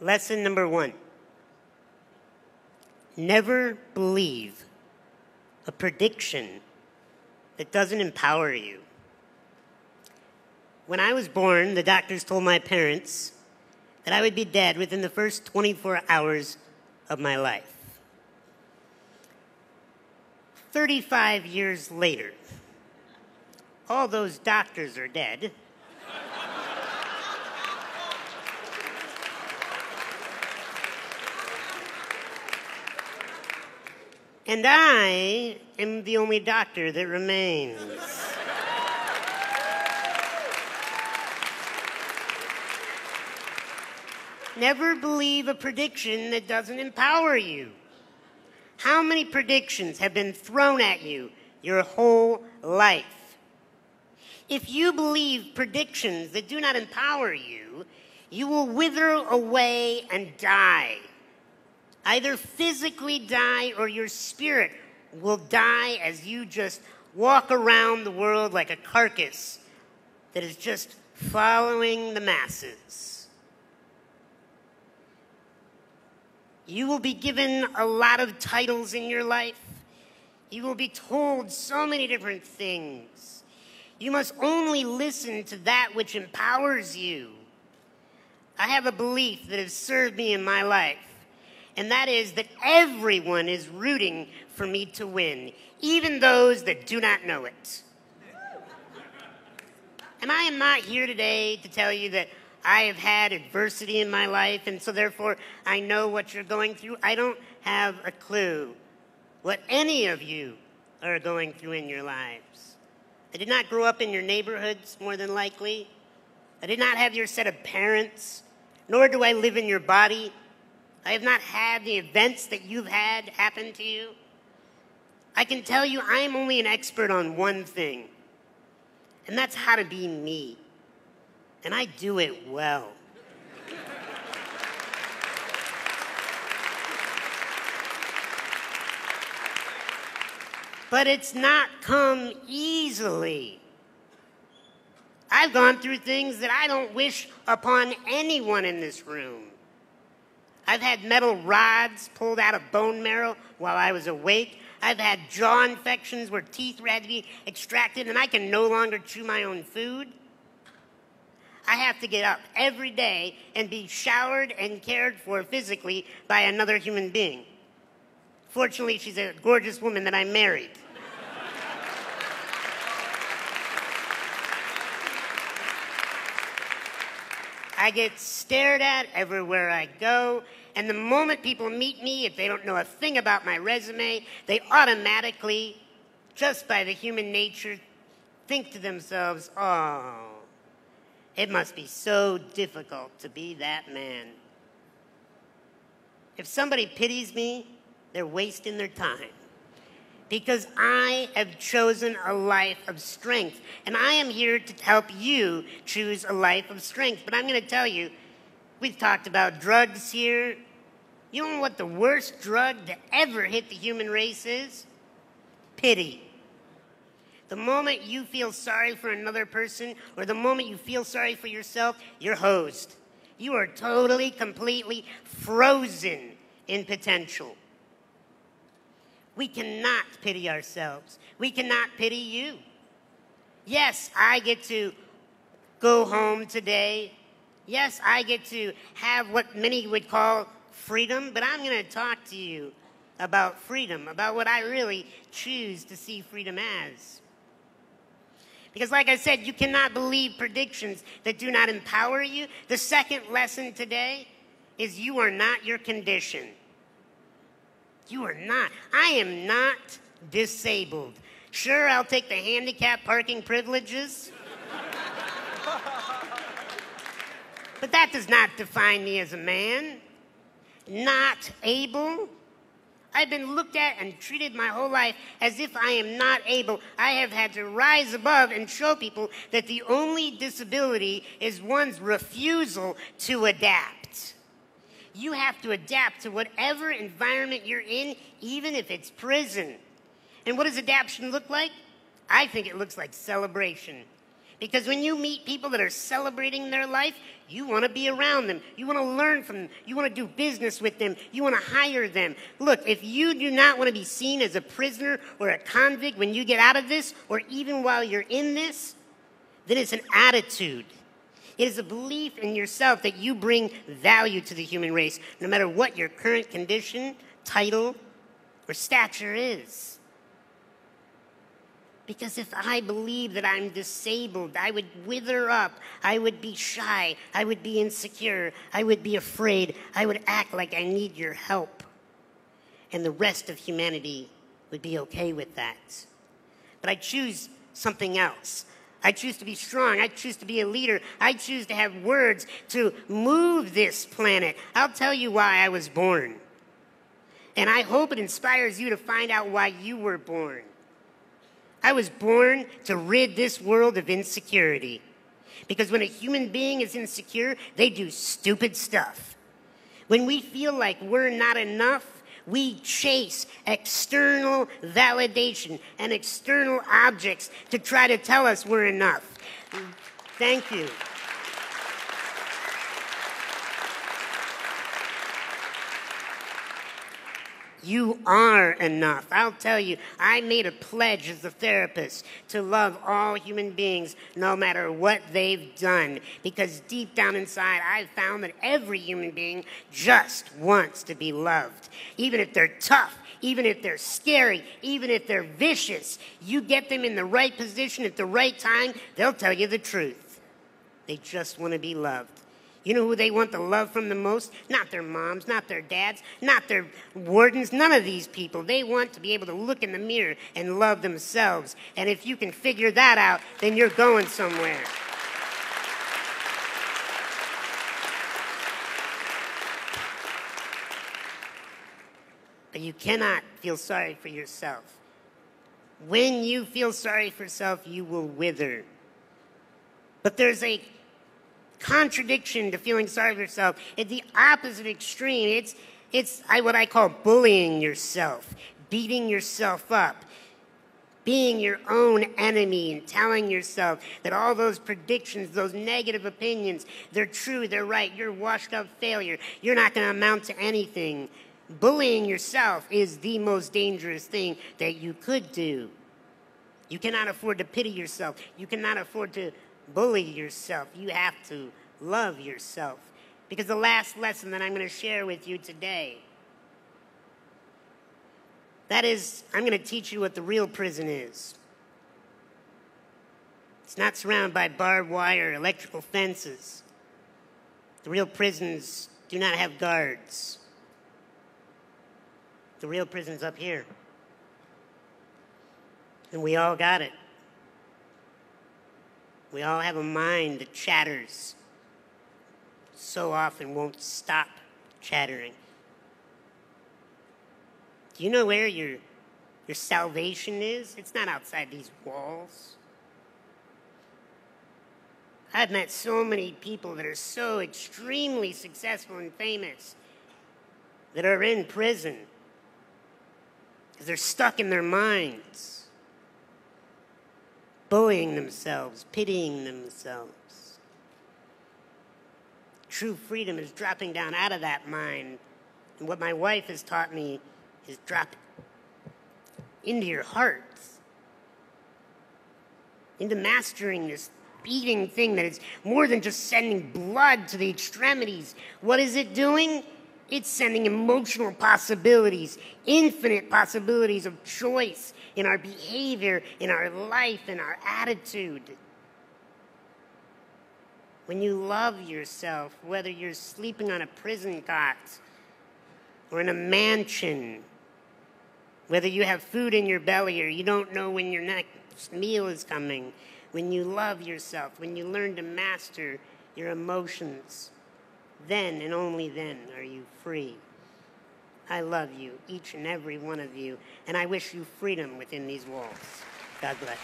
Lesson number 1. Never believe a prediction that doesn't empower you. When I was born, the doctors told my parents that I would be dead within the first 24 hours of my life. 35 years later, all those doctors are dead. And I am the only doctor that remains. Never believe a prediction that doesn't empower you. How many predictions have been thrown at you your whole life? If you believe predictions that do not empower you, you will wither away and die. Either physically die or your spirit will die as you just walk around the world like a carcass that is just following the masses. You will be given a lot of titles in your life. You will be told so many different things. You must only listen to that which empowers you. I have a belief that has served me in my life. And that is that everyone is rooting for me to win, even those that do not know it. And I am not here today to tell you that I have had adversity in my life, and so therefore I know what you're going through. I don't have a clue what any of you are going through in your lives. I did not grow up in your neighborhoods, more than likely. I did not have your set of parents, nor do I live in your body. I have not had the events that you've had happen to you. I can tell you I'm only an expert on one thing, and that's how to be me. And I do it well. But it's not come easily. I've gone through things that I don't wish upon anyone in this room. I've had metal rods pulled out of bone marrow while I was awake. I've had jaw infections where teeth had to be extracted and I can no longer chew my own food. I have to get up every day and be showered and cared for physically by another human being. Fortunately, she's a gorgeous woman that I married. I get stared at everywhere I go, and the moment people meet me, if they don't know a thing about my resume, they automatically, just by the human nature, think to themselves, oh, it must be so difficult to be that man. If somebody pities me, they're wasting their time. Because I have chosen a life of strength. And I am here to help you choose a life of strength. But I'm going to tell you, we've talked about drugs here. You know what the worst drug to ever hit the human race is? Pity. The moment you feel sorry for another person, or the moment you feel sorry for yourself, you're hosed. You are totally, completely frozen in potential. We cannot pity ourselves. We cannot pity you. Yes, I get to go home today. Yes, I get to have what many would call freedom, but I'm going to talk to you about freedom, about what I really choose to see freedom as. Because like I said, you cannot believe predictions that do not empower you. The second lesson today is you are not your condition. You are not. I am not disabled. Sure, I'll take the handicap parking privileges. But that does not define me as a man. Not able. I've been looked at and treated my whole life as if I am not able. I have had to rise above and show people that the only disability is one's refusal to adapt. You have to adapt to whatever environment you're in, even if it's prison. And what does adaptation look like? I think it looks like celebration. Because when you meet people that are celebrating their life, you want to be around them. You want to learn from them. You want to do business with them. You want to hire them. Look, if you do not want to be seen as a prisoner or a convict when you get out of this, or even while you're in this, then it's an attitude. It is a belief in yourself that you bring value to the human race, no matter what your current condition, title, or stature is. Because if I believe that I'm disabled, I would wither up, I would be shy, I would be insecure, I would be afraid, I would act like I need your help. And the rest of humanity would be okay with that. But I choose something else. I choose to be strong. I choose to be a leader. I choose to have words to move this planet. I'll tell you why I was born. And I hope it inspires you to find out why you were born. I was born to rid this world of insecurity. Because when a human being is insecure, they do stupid stuff. When we feel like we're not enough, we chase external validation and external objects to try to tell us we're enough. Thank you. You are enough. I'll tell you, I made a pledge as a therapist to love all human beings no matter what they've done. Because deep down inside, I've found that every human being just wants to be loved. Even if they're tough, even if they're scary, even if they're vicious, you get them in the right position at the right time, they'll tell you the truth. They just want to be loved. You know who they want the love from the most? Not their moms, not their dads, not their wardens, none of these people. They want to be able to look in the mirror and love themselves. And if you can figure that out, then you're going somewhere. But you cannot feel sorry for yourself. When you feel sorry for yourself, you will wither. But there's a contradiction to feeling sorry for yourself. It's the opposite extreme. It's what I call bullying yourself, beating yourself up, being your own enemy and telling yourself that all those predictions, those negative opinions, they're true, they're right, you're washed up failure, you're not going to amount to anything. Bullying yourself is the most dangerous thing that you could do. You cannot afford to pity yourself. You cannot afford to bully yourself. You have to love yourself. Because the last lesson that I'm going to share with you today, that is, I'm going to teach you what the real prison is. It's not surrounded by barbed wire or electrical fences. The real prisons do not have guards. The real prison's up here. And we all got it. We all have a mind that chatters, so often won't stop chattering. Do you know where your salvation is? It's not outside these walls. I've met so many people that are so extremely successful and famous that are in prison because they're stuck in their minds, bullying themselves, pitying themselves. True freedom is dropping down out of that mind. And what my wife has taught me is drop into your heart, into mastering this beating thing that is more than just sending blood to the extremities. What is it doing? It's sending emotional possibilities, infinite possibilities of choice in our behavior, in our life, in our attitude. When you love yourself, whether you're sleeping on a prison cot or in a mansion, whether you have food in your belly or you don't know when your next meal is coming, when you love yourself, when you learn to master your emotions, then and only then are you free. I love you, each and every one of you, and I wish you freedom within these walls. God bless.